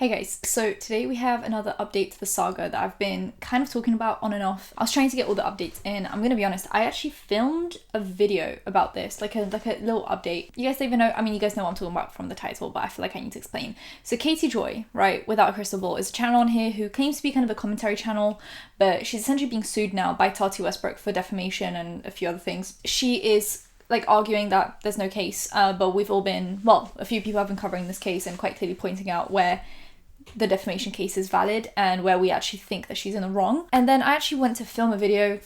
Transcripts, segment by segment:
Hey guys, so today we have another update to the saga that I've been kind of talking about on and off. I was trying to get all the updates in. I'm gonna be honest, I actually filmed a video about this, like a little update. You guys don't even know, I mean you guys know what I'm talking about from the title, but I feel like I need to explain. So Katie Joy, right, Without a Crystal Ball, is a channel on here who claims to be kind of a commentary channel, but she's essentially being sued now by Tati Westbrook for defamation and a few other things. She is like arguing that there's no case, but we've all been, well, a few people have been covering this case and quite clearly pointing out where the defamation case is valid and where we actually think that she's in the wrong. And then I actually went to film a video.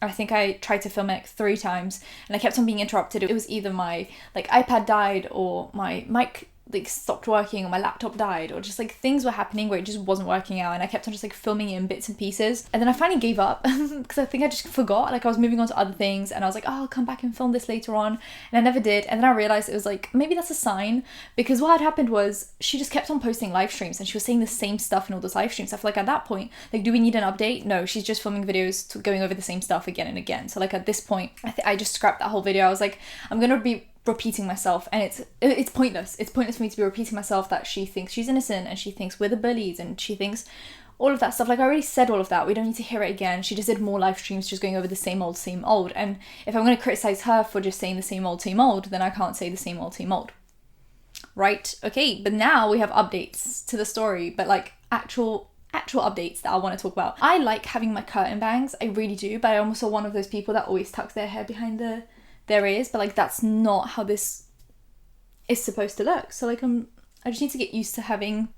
I think I tried to film it like 3 times and I kept on being interrupted. It was either my like iPad died or my mic like stopped working or my laptop died or just like things were happening where it just wasn't working out and I kept on just like filming it in bits and pieces. And then I finally gave up because I think I just forgot, like I was moving on to other things and I was like, oh, I'll come back and film this later on, and I never did. And then I realized it was like, maybe that's a sign, because what had happened was she just kept on posting live streams and she was saying the same stuff in all those live streams. I feel like at that point, like, do we need an update? No, she's just filming videos going over the same stuff again and again. So like at this point, I just scrapped that whole video. I was like, I'm gonna be repeating myself and it's pointless. It's pointless for me to be repeating myself that she thinks she's innocent and she thinks we're the bullies and she thinks all of that stuff. Like I already said all of that. We don't need to hear it again. She just did more live streams just going over the same old. And if I'm going to criticize her for just saying the same old, then I can't say the same old. Right? Okay, but now we have updates to the story, but like actual updates that I want to talk about. I like having my curtain bangs, I really do, but I'm also one of those people that always tucks their hair behind their ears, but like that's not how this is supposed to look. So like I just need to get used to having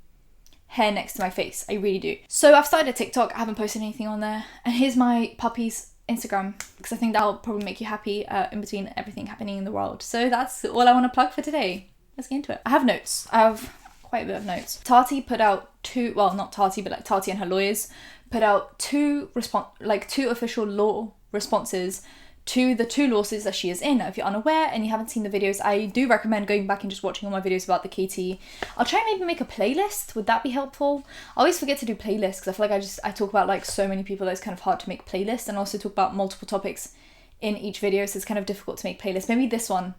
hair next to my face. I really do. So I've started a TikTok. I haven't posted anything on there, and here's my puppy's Instagram because I think that'll probably make you happy in between everything happening in the world. So that's all I want to plug for today. Let's get into it. I have notes. I have quite a bit of notes. Tati put out not Tati, but like Tati and her lawyers put out two official law responses to the 2 lawsuits that she is in. Now, if you're unaware and you haven't seen the videos, I do recommend going back and just watching all my videos about the KT. I'll try and maybe make a playlist. Would that be helpful? I always forget to do playlists because I feel like I talk about like so many people that it's kind of hard to make playlists, and also talk about multiple topics in each video, so it's kind of difficult to make playlists. Maybe this one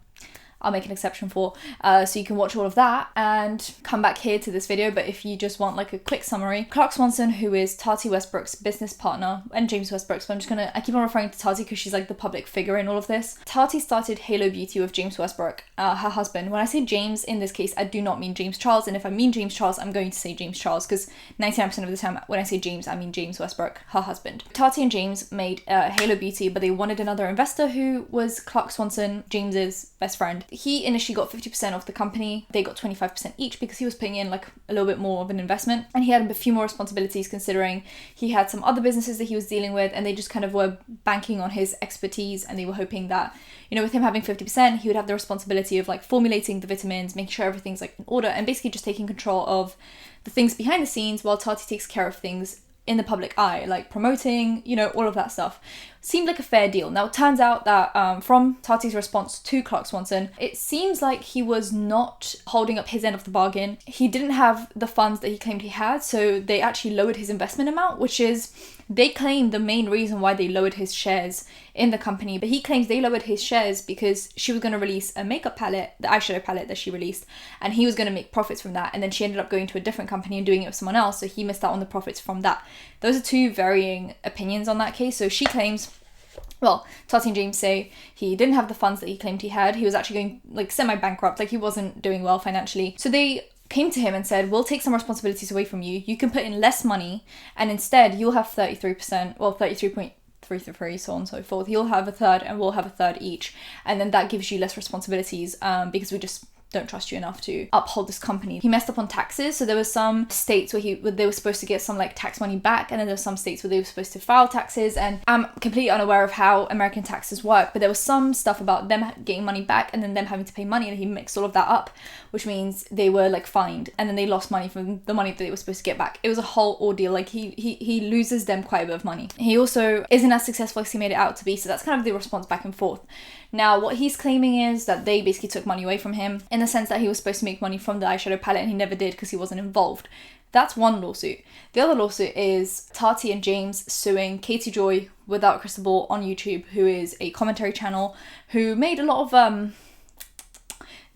I'll make an exception for, so you can watch all of that and come back here to this video. But if you just want like a quick summary, Clark Swanson, who is Tati Westbrook's business partner and James Westbrook's, but I keep on referring to Tati because she's like the public figure in all of this. Tati started Halo Beauty with James Westbrook, her husband. When I say James in this case, I do not mean James Charles, and if I mean James Charles, I'm going to say James Charles because 99% of the time when I say James, I mean James Westbrook, her husband. Tati and James made Halo Beauty, but they wanted another investor who was Clark Swanson, James's best friend. He initially got 50% of the company. They got 25% each because he was putting in like a little bit more of an investment, and he had a few more responsibilities considering he had some other businesses that he was dealing with, and they just kind of were banking on his expertise, and they were hoping that, you know, with him having 50%, he would have the responsibility of like formulating the vitamins, making sure everything's like in order, and basically just taking control of the things behind the scenes while Tati takes care of things in the public eye, like promoting, you know, all of that stuff. Seemed like a fair deal. Now, it turns out that from Tati's response to Clark Swanson, it seems like he was not holding up his end of the bargain. He didn't have the funds that he claimed he had, so they actually lowered his investment amount, which is, they claim the main reason why they lowered his shares in the company. But he claims they lowered his shares because she was going to release a makeup palette, the eyeshadow palette that she released, and he was going to make profits from that. And then she ended up going to a different company and doing it with someone else, so he missed out on the profits from that. Those are 2 varying opinions on that case. So she claims, well, Tati and James say he didn't have the funds that he claimed he had. He was actually going like semi-bankrupt, like he wasn't doing well financially. So they came to him and said, we'll take some responsibilities away from you. You can put in less money and instead you'll have 33%, well, 33.33, so on and so forth. You'll have a third and we'll have a third each. And then that gives you less responsibilities because we just don't trust you enough to uphold this company. He messed up on taxes, so there were some states where they were supposed to get some like tax money back, and then there were some states where they were supposed to file taxes, and I'm completely unaware of how American taxes work, but there was some stuff about them getting money back and then them having to pay money, and he mixed all of that up, which means they were like fined, and then they lost money from the money that they were supposed to get back. It was a whole ordeal. Like he loses them quite a bit of money. He also isn't as successful as he made it out to be, so that's kind of the response back and forth. Now, what he's claiming is that they basically took money away from him in the sense that he was supposed to make money from the eyeshadow palette and he never did because he wasn't involved. That's one lawsuit. The other lawsuit is Tati and James suing Katie Joy Without a Crystal Ball on YouTube, who is a commentary channel who made a lot of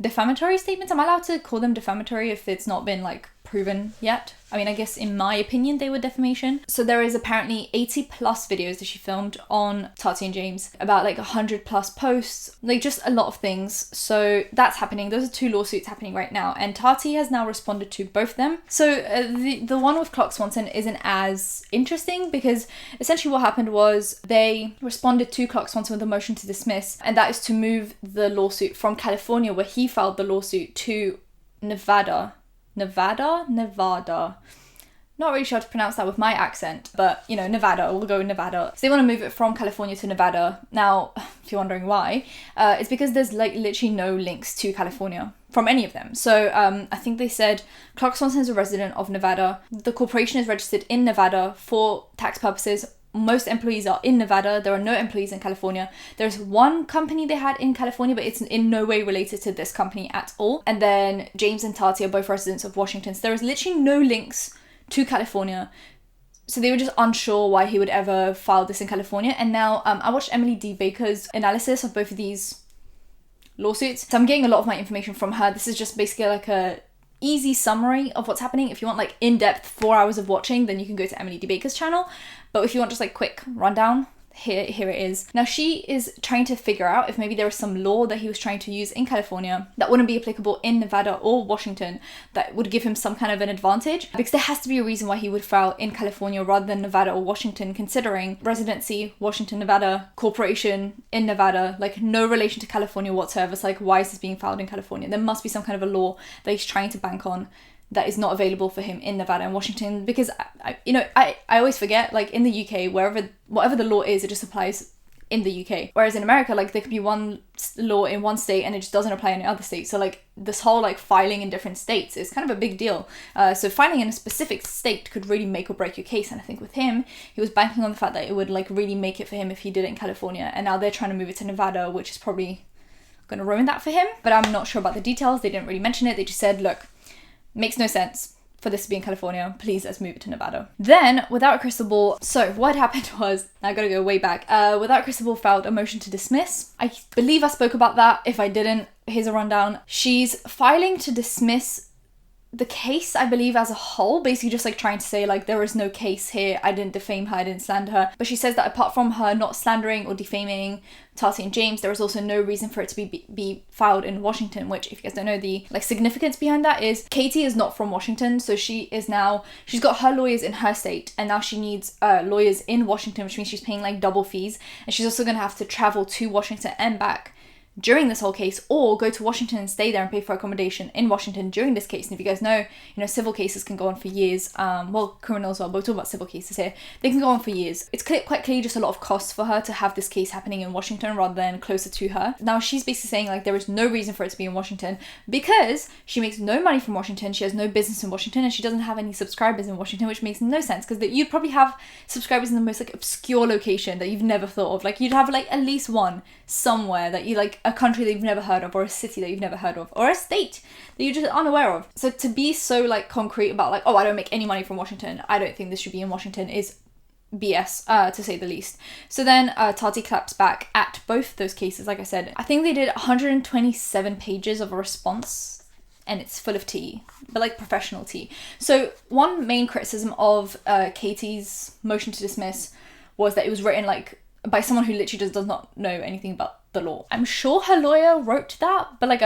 defamatory statements. Am I allowed to call them defamatory if it's not been like proven yet. I mean, I guess in my opinion, they were defamation. So there is apparently 80 plus videos that she filmed on Tati and James, about like 100 plus posts, like just a lot of things. So that's happening. Those are 2 lawsuits happening right now. And Tati has now responded to both of them. So the one with Clark Swanson isn't as interesting, because essentially what happened was they responded to Clark Swanson with a motion to dismiss. And that is to move the lawsuit from California, where he filed the lawsuit, to Nevada. Not really sure how to pronounce that with my accent, but you know, Nevada, we'll go with Nevada. So they want to move it from California to Nevada. Now, if you're wondering why, it's because there's like literally no links to California from any of them. So I think they said Clark Swanson is a resident of Nevada. The corporation is registered in Nevada for tax purposes. Most employees are in Nevada. There are no employees in California. There's one company they had in California, but it's in no way related to this company at all. And then James and Tati are both residents of Washington. So there is literally no links to California. So they were just unsure why he would ever file this in California. And now I watched Emily D. Baker's analysis of both of these lawsuits. So I'm getting a lot of my information from her. This is just basically like a easy summary of what's happening. If you want like in-depth 4 hours of watching, then you can go to Emily D. Baker's channel. But if you want just like quick rundown, here it is. Now she is trying to figure out if maybe there was some law that he was trying to use in California that wouldn't be applicable in Nevada or Washington, that would give him some kind of an advantage, because there has to be a reason why he would file in California rather than Nevada or Washington, considering residency, Washington, Nevada, corporation in Nevada, like no relation to California whatsoever. It's like, why is this being filed in California? There must be some kind of a law that he's trying to bank on that is not available for him in Nevada and Washington, because I always forget, like in the UK, whatever the law is, it just applies in the UK. Whereas in America, like there could be one law in one state and it just doesn't apply in another state. So like this whole like filing in different states is kind of a big deal. So filing in a specific state could really make or break your case. And I think with him, he was banking on the fact that it would like really make it for him if he did it in California. And now they're trying to move it to Nevada, which is probably going to ruin that for him. But I'm not sure about the details. They didn't really mention it. They just said, look, makes no sense for this to be in California. Please, let's move it to Nevada. Then, Without a Crystal Ball. So what happened was, I gotta go way back. Without a Crystal Ball filed a motion to dismiss. I believe I spoke about that. If I didn't, here's a rundown. She's filing to dismiss the case, I believe, as a whole, basically just like trying to say like there is no case here, I didn't defame her, I didn't slander her. But she says that apart from her not slandering or defaming Tati and James, there is also no reason for it to be filed in Washington, which, if you guys don't know, the like significance behind that is Katie is not from Washington, so she's got her lawyers in her state, and now she needs lawyers in Washington, which means she's paying like double fees, and she's also going to have to travel to Washington and back during this whole case, or go to Washington and stay there and pay for accommodation in Washington during this case. And if you guys know, civil cases can go on for years. Well, criminal as well, but we're talking about civil cases here. They can go on for years. It's quite clearly just a lot of costs for her to have this case happening in Washington rather than closer to her. Now, she's basically saying like there is no reason for it to be in Washington because she makes no money from Washington, she has no business in Washington, and she doesn't have any subscribers in Washington, which makes no sense because you'd probably have subscribers in the most like obscure location that you've never thought of. Like you'd have like at least one somewhere that you like, a country that you've never heard of, or a city that you've never heard of, or a state that you're just unaware of. So to be so like concrete about like, oh, I don't make any money from Washington, I don't think this should be in Washington, is BS, to say the least. So then Tati claps back at both those cases. Like I said, I think they did 127 pages of a response, and it's full of tea, but like professional tea. So one main criticism of Katie's motion to dismiss was that it was written like by someone who literally just does not know anything about the law. I'm sure her lawyer wrote that, but like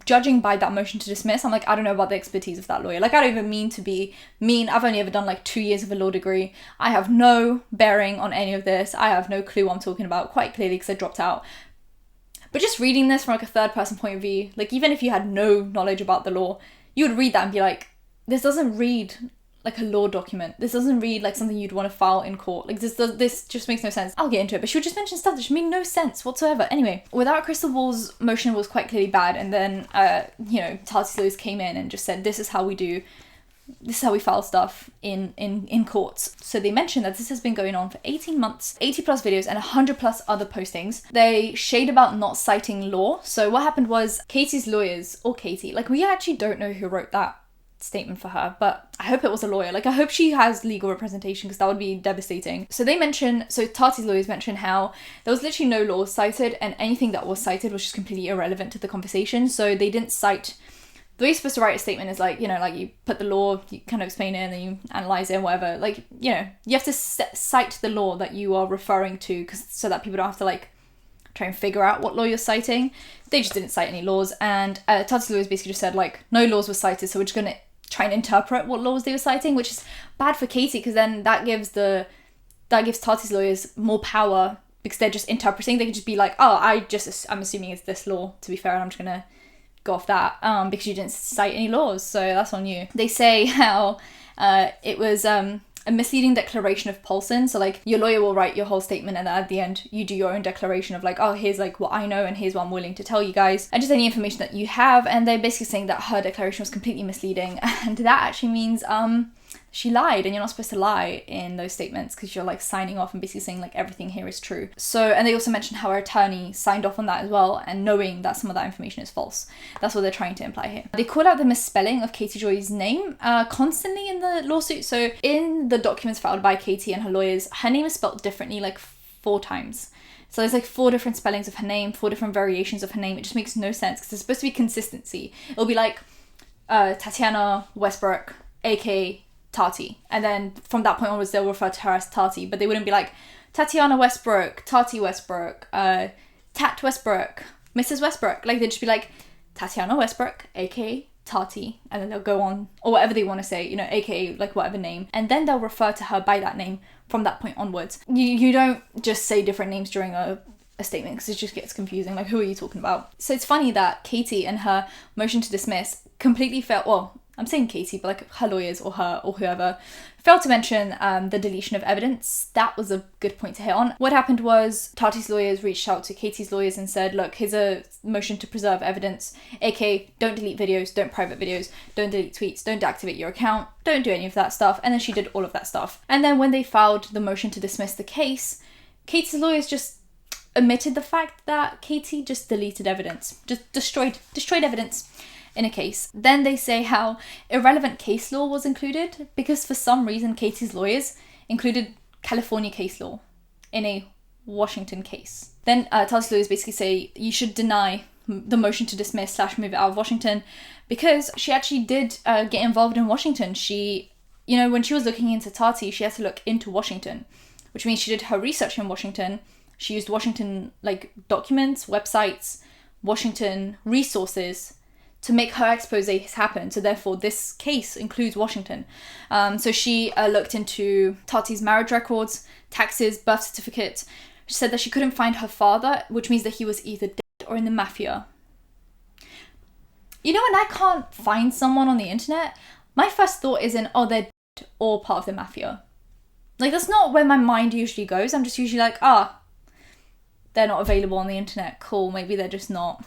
judging by that motion to dismiss, I'm like, I don't know about the expertise of that lawyer. Like I don't even mean to be mean. I've only ever done like 2 years of a law degree. I have no bearing on any of this. I have no clue what I'm talking about, quite clearly, because I dropped out. But just reading this from like a third person point of view, like even if you had no knowledge about the law, you would read that and be like, this doesn't read like a law document. This doesn't read like something you'd want to file in court. Like this just makes no sense. I'll get into it, but she would just mention stuff that just made no sense whatsoever. Anyway, Without a Crystal Ball's motion was quite clearly bad, and then Tati's lawyers came in and just said, this is how we file stuff in courts. So they mentioned that this has been going on for 18 months, 80 plus videos and 100 plus other postings. They shade about not citing law. So what happened was Katie's lawyers, or Katie, like we actually don't know who wrote that statement for her, but I hope it was a lawyer. Like I hope she has legal representation because that would be devastating. So Tati's lawyers mentioned how there was literally no law cited, and anything that was cited was just completely irrelevant to the conversation. So they didn't cite the way you're supposed to write a statement is like, you know, like you put the law, you kind of explain it, and then you analyze it and whatever. Like, you know, you have to cite the law that you are referring to, so that people don't have to like try and figure out what law you're citing. They just didn't cite any laws, and Tati's lawyers basically just said like, no laws were cited, so we're just going to try and interpret what laws they were citing, which is bad for Katie, because then that gives Tati's lawyers more power, because they're just interpreting. They can just be like, oh, I'm assuming it's this law, to be fair, and I'm just gonna go off that because you didn't cite any laws, so that's on you. They say how it was a misleading declaration of Paulson. So like, your lawyer will write your whole statement, and then at the end you do your own declaration of like, oh, here's like what I know, and here's what I'm willing to tell you guys, and just any information that you have. And they're basically saying that her declaration was completely misleading, and that actually means she lied, and you're not supposed to lie in those statements, because you're like signing off and basically saying like everything here is true. So, and they also mentioned how her attorney signed off on that as well, and knowing that some of that information is false. That's what they're trying to imply here. They call out the misspelling of Katie Joy's name constantly in the lawsuit. So in the documents filed by Katie and her lawyers, her name is spelled differently like 4 times. So there's like 4 different spellings of her name, 4 different variations of her name. It just makes no sense, because there's supposed to be consistency. It'll be like Tatiana Westbrook, aka Tati, and then from that point onwards they'll refer to her as Tati, but they wouldn't be like Tatiana Westbrook, Tati Westbrook, Tat Westbrook, Mrs. Westbrook. Like, they'd just be like Tatiana Westbrook, aka Tati, and then they'll go on, or whatever they want to say, you know, aka like whatever name, and then they'll refer to her by that name from that point onwards. You don't just say different names during a statement, because it just gets confusing. Like, who are you talking about? So it's funny that Katie and her motion to dismiss completely failed. Well, I'm saying Katie, but like her lawyers or her or whoever failed to mention the deletion of evidence. That was a good point to hit on. What happened was Tati's lawyers reached out to Katie's lawyers and said, look, here's a motion to preserve evidence, aka don't delete videos, don't private videos, don't delete tweets, don't deactivate your account, don't do any of that stuff. And then she did all of that stuff. And then when they filed the motion to dismiss the case, Katie's lawyers just omitted the fact that Katie just deleted evidence, just destroyed evidence in a case. Then they say how irrelevant case law was included, because for some reason Katie's lawyers included California case law in a Washington case. Then Tati's lawyers basically say you should deny the motion to dismiss / move it out of Washington, because she actually did get involved in Washington. She, you know, when she was looking into Tati, she had to look into Washington, which means she did her research in Washington. She used Washington like documents, websites, Washington resources to make her exposés happen. So therefore this case includes Washington. So she looked into Tati's marriage records, taxes, birth certificate. She said that she couldn't find her father, which means that he was either dead or in the mafia. You know, when I can't find someone on the internet, my first thought isn't, oh, they're dead or part of the mafia. Like, that's not where my mind usually goes. I'm just usually like, they're not available on the internet. Cool, maybe they're just not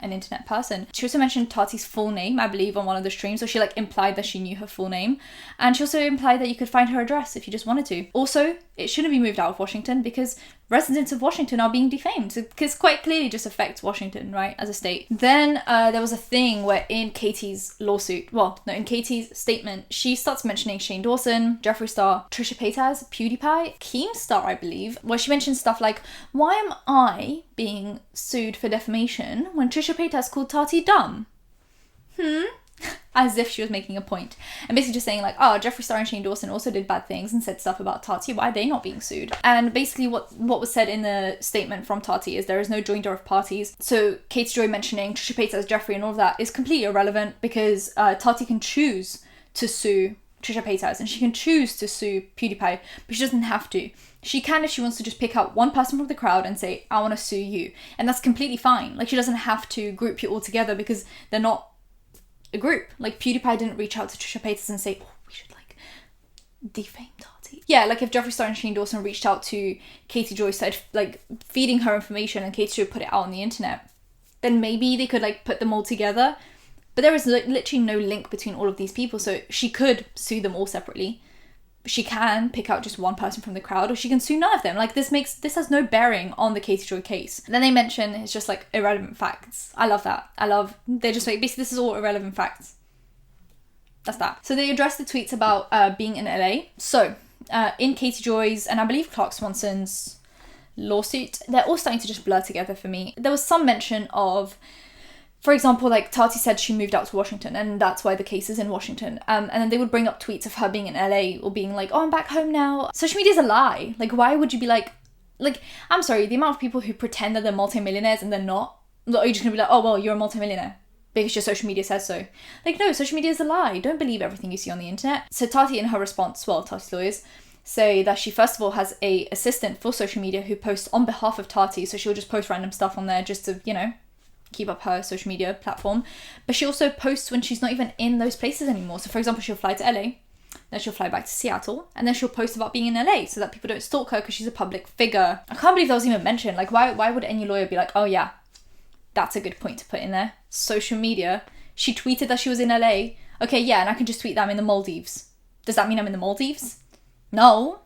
an internet person. She also mentioned Tati's full name, I believe, on one of the streams. So she like implied that she knew her full name. And she also implied that you could find her address if you just wanted to. Also, it shouldn't be moved out of Washington, because residents of Washington are being defamed. Because quite clearly just affects Washington, right, as a state. Then there was a thing where in Katie's in Katie's statement, she starts mentioning Shane Dawson, Jeffree Star, Trisha Paytas, PewDiePie, Keemstar, I believe, where she mentions stuff like, why am I being sued for defamation when Trisha Paytas called Tati dumb? As if she was making a point. And basically just saying like, Jeffree Star and Shane Dawson also did bad things and said stuff about Tati. Why are they not being sued? And basically what was said in the statement from Tati is there is no joinder of parties. So Katie Joy mentioning Trisha Paytas, Jeffree and all of that is completely irrelevant, because Tati can choose to sue Trisha Paytas and she can choose to sue PewDiePie, but she doesn't have to. She can if she wants to just pick out one person from the crowd and say, I want to sue you. And that's completely fine. Like, she doesn't have to group you all together, because they're not a group. Like, PewDiePie didn't reach out to Trisha Paytas and say, we should like defame Tati. Yeah, like if Jeffree Star and Shane Dawson reached out to Katie Joy, started like feeding her information, and Katie Joy put it out on the internet, then maybe they could like put them all together. But there is literally no link between all of these people, so she could sue them all separately. She can pick out just one person from the crowd, or she can sue none of them. Like, this has no bearing on the Katie Joy case. And then they mention it's just like irrelevant facts. I love that. They're just like, basically this is all irrelevant facts. That's that. So they address the tweets about being in LA. So in Katie Joy's and I believe Clark Swanson's lawsuit, they're all starting to just blur together for me. There was some mention of For example, like Tati said she moved out to Washington and that's why the case is in Washington. And then they would bring up tweets of her being in LA or being like, oh, I'm back home now. Social media is a lie. Like, why would you be like, I'm sorry, the amount of people who pretend that they're multimillionaires and they're not. Are you just gonna be like, oh, well, you're a multimillionaire because your social media says so? Like, no, social media is a lie. Don't believe everything you see on the internet. So Tati, in her response, well, Tati's lawyers say that she first of all has a assistant for social media who posts on behalf of Tati. So she'll just post random stuff on there just to, you know, keep up her social media platform. But she also posts when she's not even in those places anymore. So for example, she'll fly to LA, then she'll fly back to Seattle, and then she'll post about being in LA so that people don't stalk her because she's a public figure. I can't believe that was even mentioned. Like, why would any lawyer be like, oh yeah, that's a good point to put in there. Social media. She tweeted that she was in LA. Okay, yeah, and I can just tweet that I'm in the Maldives. Does that mean I'm in the Maldives? No,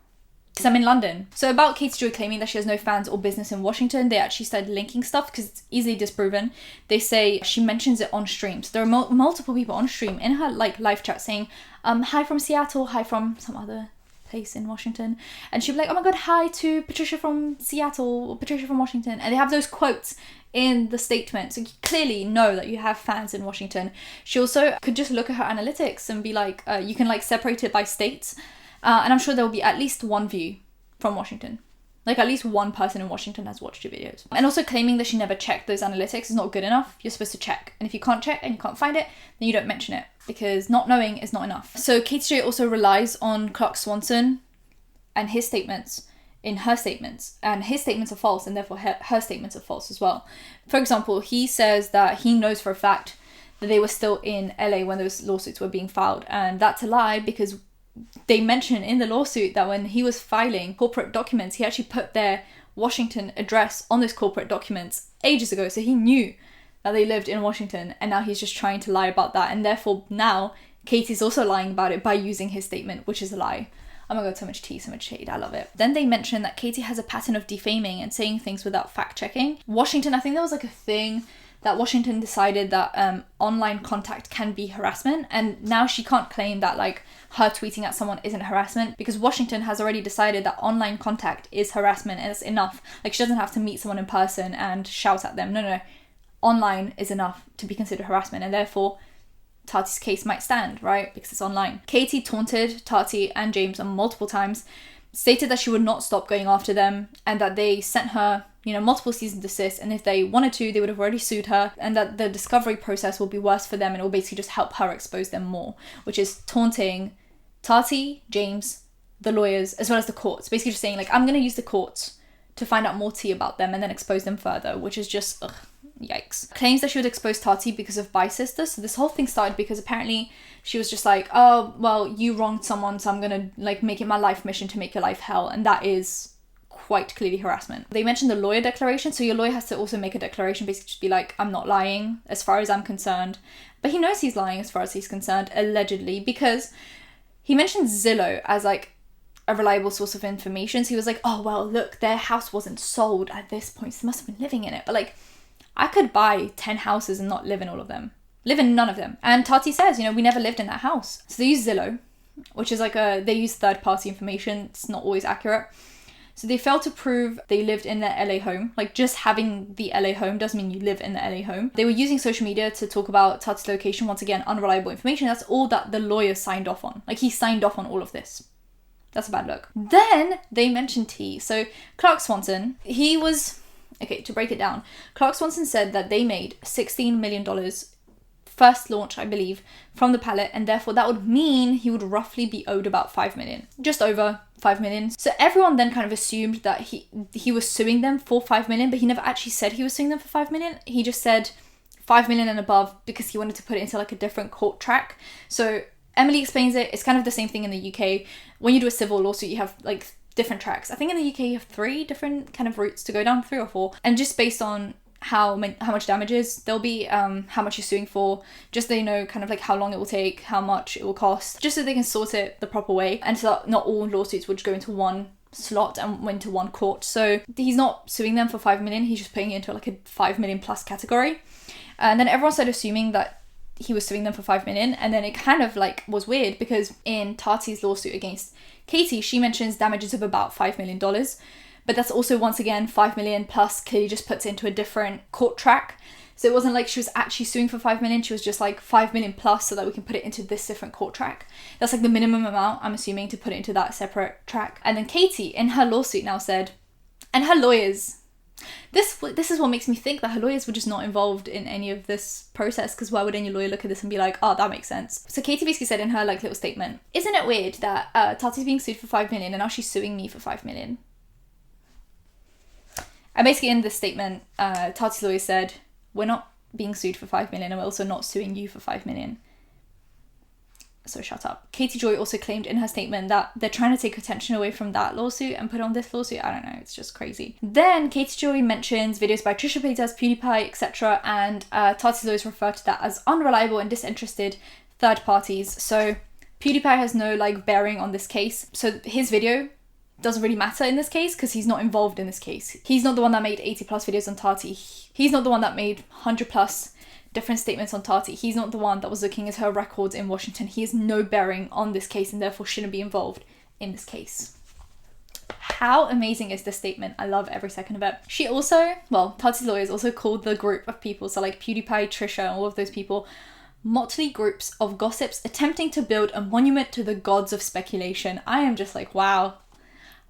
because I'm in London. So about Katie Joy claiming that she has no fans or business in Washington, they actually started linking stuff because it's easily disproven. They say she mentions it on stream. So there are multiple people on stream in her like live chat saying, hi from Seattle, hi from some other place in Washington. And she'll be like, oh my god, hi to Patricia from Seattle or Patricia from Washington. And they have those quotes in the statement. So you clearly know that you have fans in Washington. She also could just look at her analytics and be like, you can like separate it by states. And I'm sure there will be at least one view from Washington. Like at least one person in Washington has watched your videos. And also claiming that she never checked those analytics is not good enough. You're supposed to check. And if you can't check and you can't find it, then you don't mention it because not knowing is not enough. So Katie J also relies on Clark Swanson and his statements in her statements. And his statements are false and therefore her statements are false as well. For example, he says that he knows for a fact that they were still in LA when those lawsuits were being filed. And that's a lie because they mention in the lawsuit that when he was filing corporate documents, he actually put their Washington address on those corporate documents ages ago. So he knew that they lived in Washington and now he's just trying to lie about that. And therefore now Katie's also lying about it by using his statement, which is a lie. Oh my god, so much tea, so much shade. I love it. Then they mention that Katie has a pattern of defaming and saying things without fact checking. Washington, I think there was like a thing that Washington decided that online contact can be harassment, and now she can't claim that like her tweeting at someone isn't harassment because Washington has already decided that online contact is harassment and it's enough. Like she doesn't have to meet someone in person and shout at them. No. Online is enough to be considered harassment, and therefore Tati's case might stand, right? Because it's online. Katie taunted Tati and James on multiple times, stated that she would not stop going after them and that they sent her, multiple cease and desist, and if they wanted to, they would have already sued her, and that the discovery process will be worse for them and it will basically just help her expose them more, which is taunting Tati, James, the lawyers, as well as the courts. Basically just saying like, I'm going to use the courts to find out more tea about them and then expose them further, which is just, yikes. Claims that she would expose Tati because of bi-sister. So this whole thing started because apparently she was just like, oh, well, you wronged someone, so I'm gonna like make it my life mission to make your life hell. And that is quite clearly harassment. They mentioned the lawyer declaration. So your lawyer has to also make a declaration, basically just be like, I'm not lying as far as I'm concerned. But he knows he's lying as far as he's concerned, allegedly, because he mentioned Zillow as like a reliable source of information. So he was like, oh, well, look, their house wasn't sold at this point, so they must have been living in it. But like, I could buy 10 houses and not live in all of them. Live in none of them. And Tati says, we never lived in that house. So they use Zillow, which is like they use third-party information. It's not always accurate. So they failed to prove they lived in their LA home. Like just having the LA home doesn't mean you live in the LA home. They were using social media to talk about Tati's location. Once again, unreliable information. That's all that the lawyer signed off on. Like he signed off on all of this. That's a bad look. Then they mentioned T. So Clark Swanson, he was... Okay, to break it down, Clark Swanson said that they made $16 million first launch, I believe, from the palette, and therefore that would mean he would roughly be owed about $5 million, just over $5 million. So everyone then kind of assumed that he was suing them for $5 million, but he never actually said he was suing them for $5 million. He just said $5 million and above because he wanted to put it into like a different court track. So Emily explains it. It's kind of the same thing in the UK. When you do a civil lawsuit, you have like different tracks. I think in the UK you have 3 different kind of routes to go down, 3 or 4, and just based on how much damages there'll be, how much you're suing for, just so they know kind of like how long it will take, how much it will cost, just so they can sort it the proper way, and so that not all lawsuits would go into one slot and went to one court. So he's not suing them for $5 million, he's just putting it into like a $5 million plus category. And then everyone started assuming that he was suing them for $5 million, and then it kind of like was weird because in Tati's lawsuit against Katie, she mentions damages of about $5 million, but that's also once again $5 million plus clearly just puts it into a different court track. So it wasn't like she was actually suing for 5 million. She was just like 5 million plus so that we can put it into this different court track. That's like the minimum amount, I'm assuming, to put it into that separate track. And then Katie, in her lawsuit now said, and her lawyers, this is what makes me think that her lawyers were just not involved in any of this process, because why would any lawyer look at this and be like, oh, that makes sense? So Katie basically said in her like little statement, isn't it weird that Tati's being sued for 5 million and now she's suing me for 5 million? And basically in this statement, Tati's lawyer said, we're not being sued for 5 million and we're also not suing you for 5 million. So shut up. Katie Joy also claimed in her statement that they're trying to take attention away from that lawsuit and put on this lawsuit. I don't know, it's just crazy. Then Katie Joy mentions videos by Trisha, PewDiePie, etc. And Tati's lawyers refer to that as unreliable and disinterested third parties. So PewDiePie has no like bearing on this case. So his video doesn't really matter in this case because he's not involved in this case. He's not the one that made 80 plus videos on Tati. He's not the one that made 100 plus different statements on Tati. He's not the one that was looking at her records in Washington. He has no bearing on this case and therefore shouldn't be involved in this case. How amazing is this statement? I love every second of it. She also, well, Tati's lawyers also called the group of people, so like PewDiePie, Trisha, and all of those people, motley groups of gossips attempting to build a monument to the gods of speculation. I am just like, wow.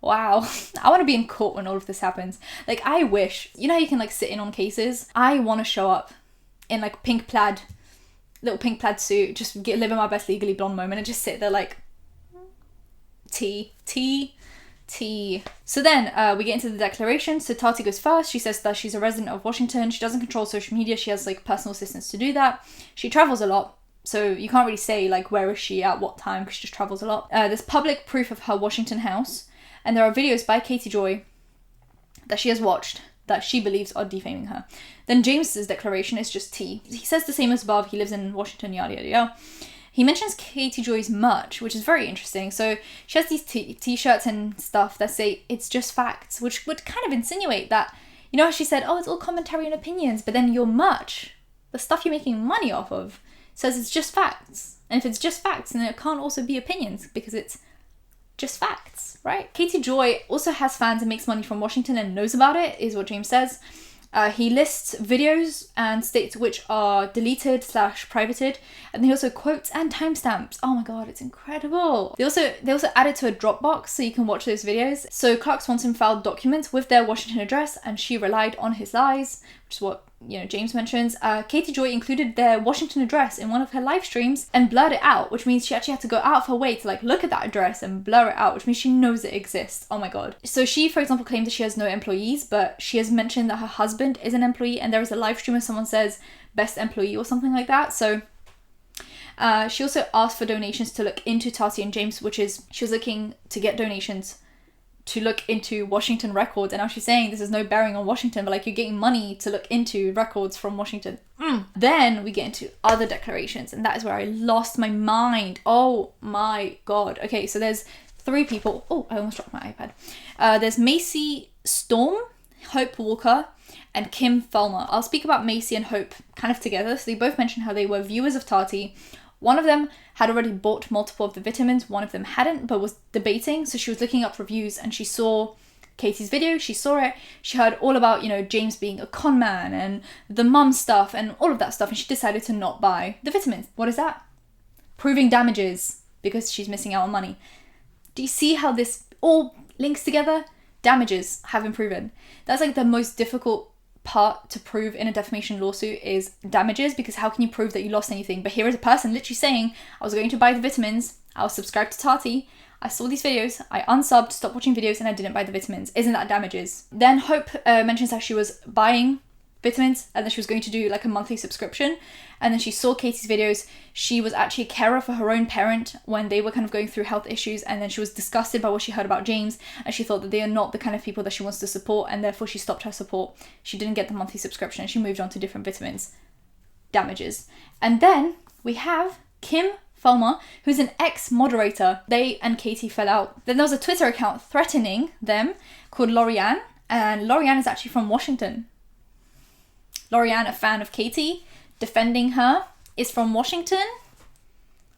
Wow, I want to be in court when all of this happens. Like, I wish, you know how you can like sit in on cases? I want to show up in like little pink plaid suit, just live in my best Legally Blonde moment and just sit there like, tea. So then we get into the declaration. So Tati goes first. She says that she's a resident of Washington. She doesn't control social media. She has like personal assistants to do that. She travels a lot. So you can't really say like where is she at what time because she just travels a lot. There's public proof of her Washington house. And there are videos by Katie Joy that she has watched that she believes are defaming her. Then James's declaration is just tea. He says the same as above. He lives in Washington, yada, yada, yada. He mentions Katie Joy's merch, which is very interesting. So she has these t-shirts and stuff that say, it's just facts, which would kind of insinuate that, you know how she said, oh, it's all commentary and opinions, but then your merch, the stuff you're making money off of, says it's just facts. And if it's just facts, then it can't also be opinions because it's just facts, right? Katie Joy also has fans and makes money from Washington and knows about it, is what James says. He lists videos and states which are deleted / privated, and he also quotes and timestamps. Oh my god, it's incredible. They also added to a Dropbox so you can watch those videos. So Clark Swanson filed documents with their Washington address and she relied on his lies, which is what, you know, James mentions. Katie Joy included their Washington address in one of her live streams and blurred it out, which means she actually had to go out of her way to like look at that address and blur it out, which means she knows it exists. Oh my god. So she, for example, claimed that she has no employees, but she has mentioned that her husband is an employee, and there is a live stream where someone says best employee or something like that. So she also asked for donations to look into Tati and James, which is she was looking to get donations to look into Washington records, and now she's saying this is no bearing on Washington, but like you're getting money to look into records from Washington. Then we get into other declarations, and that is where I lost my mind. Oh my god. Okay, so there's 3 people. Oh, I almost dropped my iPad. There's Macy Storm, Hope Walker, and Kim Fulmer. I'll speak about Macy and Hope kind of together. So they both mentioned how they were viewers of Tati. One of them had already bought multiple of the vitamins, one of them hadn't, but was debating. So she was looking up reviews and she saw Katie's video, she saw it, she heard all about, you know, James being a con man and the mum stuff and all of that stuff, and she decided to not buy the vitamins. What is that? Proving damages because she's missing out on money. Do you see how this all links together? Damages have been proven. That's like the most difficult part to prove in a defamation lawsuit is damages, because how can you prove that you lost anything? But here is a person literally saying, I was going to buy the vitamins, I was subscribed to Tati, I saw these videos, I unsubbed, stopped watching videos, and I didn't buy the vitamins. Isn't that damages? Then Hope mentions how she was buying vitamins and then she was going to do like a monthly subscription, and then she saw Katie's videos. She was actually a carer for her own parent when they were kind of going through health issues, and then she was disgusted by what she heard about James, and she thought that they are not the kind of people that she wants to support, and therefore she stopped her support. She didn't get the monthly subscription and she moved on to different vitamins. Damages. And then we have Kim Fulmer, who's an ex-moderator. They and Katie fell out. Then there was a Twitter account threatening them called Lorianne, and Lorianne is actually from Washington. Lorianne, a fan of Katie, defending her, is from Washington.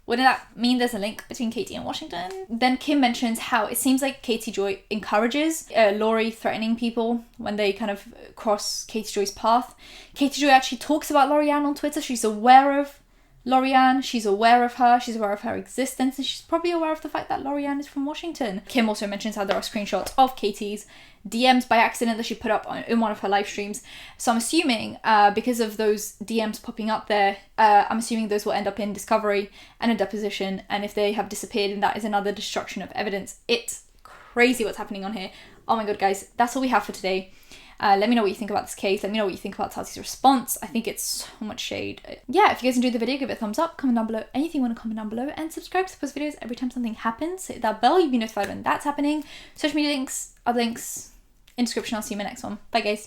Wouldn't that mean there's a link between Katie and Washington? Then Kim mentions how it seems like Katie Joy encourages Lori threatening people when they kind of cross Katie Joy's path. Katie Joy actually talks about Lorianne on Twitter. She's aware of Lorianne, she's aware of her, she's aware of her existence, and she's probably aware of the fact that Lorianne is from Washington. Kim also mentions how there are screenshots of Katie's DMs by accident that she put up in one of her live streams. So I'm assuming, because of those DMs popping up there, I'm assuming those will end up in discovery and a deposition, and if they have disappeared, and that is another destruction of evidence. It's crazy what's happening on here. Oh my god, guys, that's all we have for today. Let me know what you think about this case. Let me know what you think about Tati's response. I think it's so much shade. Yeah, if you guys enjoyed the video, give it a thumbs up, comment down below anything you want to comment down below, and subscribe to post videos every time something happens. Hit that bell, you'll be notified when that's happening. Social media links, other links in description. I'll see you in my next one. Bye guys.